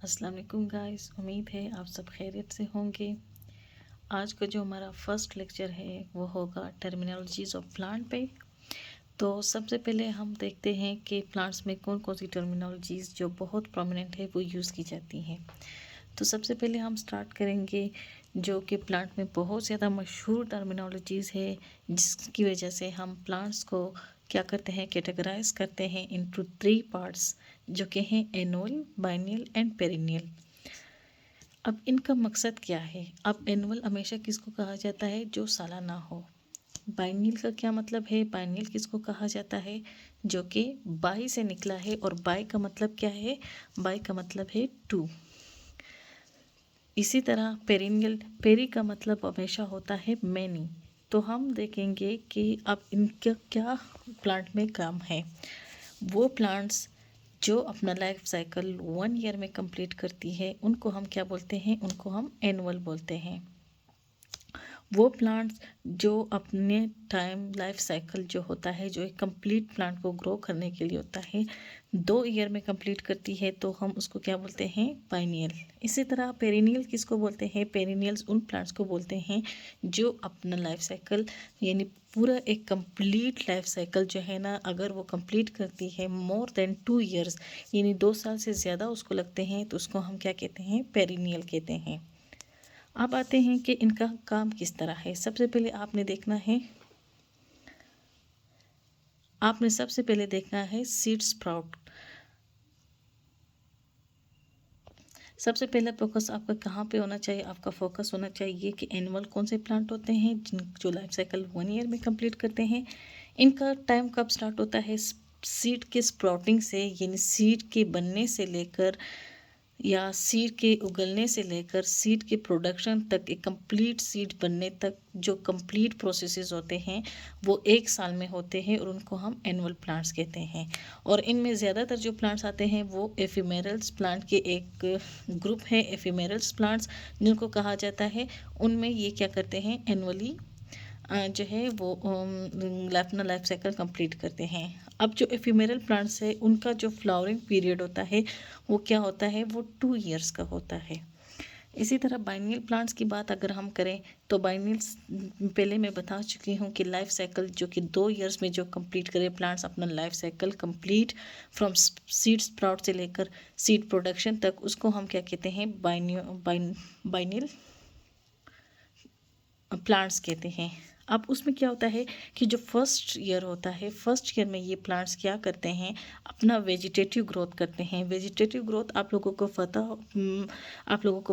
अस्सलाम वालेकुम गाइस, उम्मीद है आप सब खैरियत से होंगे। आज का जो हमारा फर्स्ट लेक्चर है वो होगा टर्मिनोलॉजीज़ ऑफ प्लांट पे। तो सबसे पहले हम देखते हैं कि प्लांट्स में कौन कौन सी टर्मिनोलॉजीज़ जो बहुत प्रोमिनेंट है वो यूज़ की जाती हैं। तो सबसे पहले हम स्टार्ट करेंगे जो कि प्लांट में बहुत ज़्यादा मशहूर टर्मिनोलॉजीज़ है, जिसकी वजह से हम प्लांट्स को क्या करते हैं, कैटेगराइज करते हैं इनटू 3 पार्ट्स, जो कि हैं एनुअल, बाइनियल एंड पेरिनियल। अब इनका मकसद क्या है? अब एनुअल हमेशा किसको कहा जाता है? जो सालाना हो। बाइनियल का क्या मतलब है? बाइनियल किसको कहा जाता है? जो कि बाई से निकला है, और बाई का मतलब क्या है? बाई का मतलब है 2। इसी तरह पेरिनियल, पेरी का मतलब हमेशा होता है मैनी। तो हम देखेंगे कि अब इनका क्या प्लांट में काम है। वो प्लांट्स जो अपना लाइफ साइकिल 1 ईयर में कंप्लीट करती है उनको हम क्या बोलते हैं? उनको हम एनुअल बोलते हैं। वो प्लांट्स जो अपने टाइम लाइफ साइकिल जो होता है, जो एक कंप्लीट प्लांट को ग्रो करने के लिए होता है, 2 ईयर में कंप्लीट करती है, तो हम उसको क्या बोलते हैं? बाइनियल। इसी तरह पेरिनियल किसको बोलते हैं? पेरिनियल्स उन प्लांट्स को बोलते हैं जो अपना लाइफ साइकिल यानी पूरा एक कंप्लीट लाइफ साइकिल जो है ना, अगर वो कंप्लीट करती है मोर देन 2 ईयर्स यानी 2 साल से ज़्यादा उसको लगते हैं, तो उसको हम क्या कहते हैं? पेरिनियल कहते हैं। अब आते हैं कि इनका काम किस तरह है। सबसे पहले आपने सबसे पहले देखना है सीड स्प्राउट। सबसे पहला फोकस आपका कहाँ पे होना चाहिए? आपका फोकस होना चाहिए कि एनुअल कौन से प्लांट होते हैं जो लाइफ साइकिल 1 ईयर में कंप्लीट करते हैं। इनका टाइम कब स्टार्ट होता है? सीड के स्प्राउटिंग से, यानी सीड के बनने से लेकर या सीड के उगलने से लेकर सीड के प्रोडक्शन तक, एक कंप्लीट सीड बनने तक जो कंप्लीट प्रोसेसेस होते हैं वो 1 साल में होते हैं, और उनको हम एनुअल प्लांट्स कहते हैं। और इनमें ज़्यादातर जो प्लांट्स आते हैं वो एफिमेरल्स प्लांट के एक ग्रुप है, एफिमेरल्स प्लांट्स जिनको कहा जाता है। उनमें ये क्या करते हैं? एनुअली जो है वो अपना लाइफ साइकिल कंप्लीट करते हैं। अब जो एफिमेरल प्लांट्स है उनका जो फ्लावरिंग पीरियड होता है वो क्या होता है? वो 2 ईयर्स का होता है। इसी तरह बाइनियल प्लांट्स की बात अगर हम करें तो बाइनियल्स पहले मैं बता चुकी हूँ कि लाइफ साइकिल जो कि 2 ईयर्स में जो कंप्लीट करे प्लांट्स अपना life cycle complete from seed sprout से लेकर सीड प्रोडक्शन तक, उसको हम क्या कहते हैं? बाइनियल प्लांट्स कहते हैं। अब उसमें क्या होता है कि जो फर्स्ट ईयर होता है, फर्स्ट ईयर में ये प्लांट्स क्या करते हैं? अपना वेजिटेटिव ग्रोथ करते हैं। वेजिटेटिव ग्रोथ आप लोगों को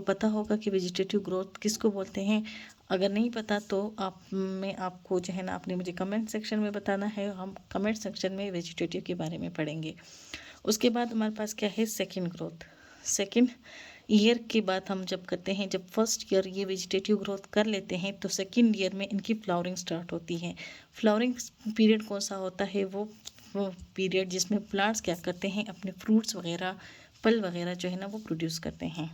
पता होगा कि वेजिटेटिव ग्रोथ किसको बोलते हैं। अगर नहीं पता तो मैं आपको जो है ना, आपने मुझे कमेंट सेक्शन में बताना है, हम कमेंट सेक्शन में वेजिटेटिव के बारे में पढ़ेंगे। उसके बाद हमारे पास क्या है? Second growth. सेकेंड ईयर की बात हम जब करते हैं, जब फर्स्ट ईयर ये वेजिटेटिव ग्रोथ कर लेते हैं तो सेकेंड ईयर में इनकी फ्लावरिंग स्टार्ट होती है। फ्लावरिंग पीरियड कौन सा होता है? वो पीरियड जिसमें प्लांट्स क्या करते हैं? अपने फ्रूट्स वगैरह, फल वगैरह जो है ना वो प्रोड्यूस करते हैं।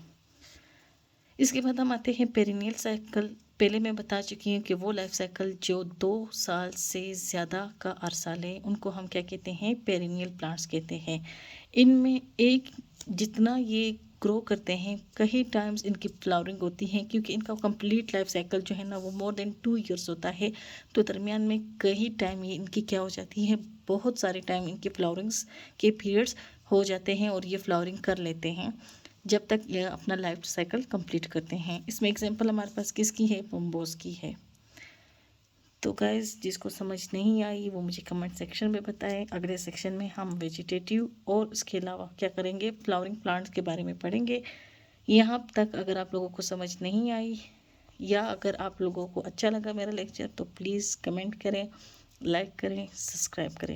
इसके बाद हम आते हैं पेरिनियल साइकिल। पहले मैं बता चुकी हूँ कि वो लाइफ साइकिल जो 2 साल से ज़्यादा का अरसा ले उनको हम क्या कहते हैं? पेरिनियल प्लांट्स कहते हैं। इनमें एक जितना ये ग्रो करते हैं, कई टाइम्स इनकी फ्लावरिंग होती है, क्योंकि इनका कंप्लीट लाइफ साइकिल जो है ना वो मोर देन 2 ईयर्स होता है। तो दरमियान में कई टाइम ये इनकी क्या हो जाती है? बहुत सारे टाइम इनकी फ्लावरिंग्स के पीरियड्स हो जाते हैं और ये फ्लावरिंग कर लेते हैं जब तक ये अपना लाइफ साइकिल कंप्लीट करते हैं। इसमें एग्जांपल हमारे पास किसकी है? पोम्बोस की है। तो गाइस, जिसको समझ नहीं आई वो मुझे कमेंट सेक्शन में बताएं। अगले सेक्शन में हम वेजिटेटिव और उसके अलावा क्या करेंगे? फ्लावरिंग प्लांट्स के बारे में पढ़ेंगे। यहाँ तक अगर आप लोगों को समझ नहीं आई या अगर आप लोगों को अच्छा लगा मेरा लेक्चर, तो प्लीज़ कमेंट करें, लाइक करें, सब्सक्राइब करें।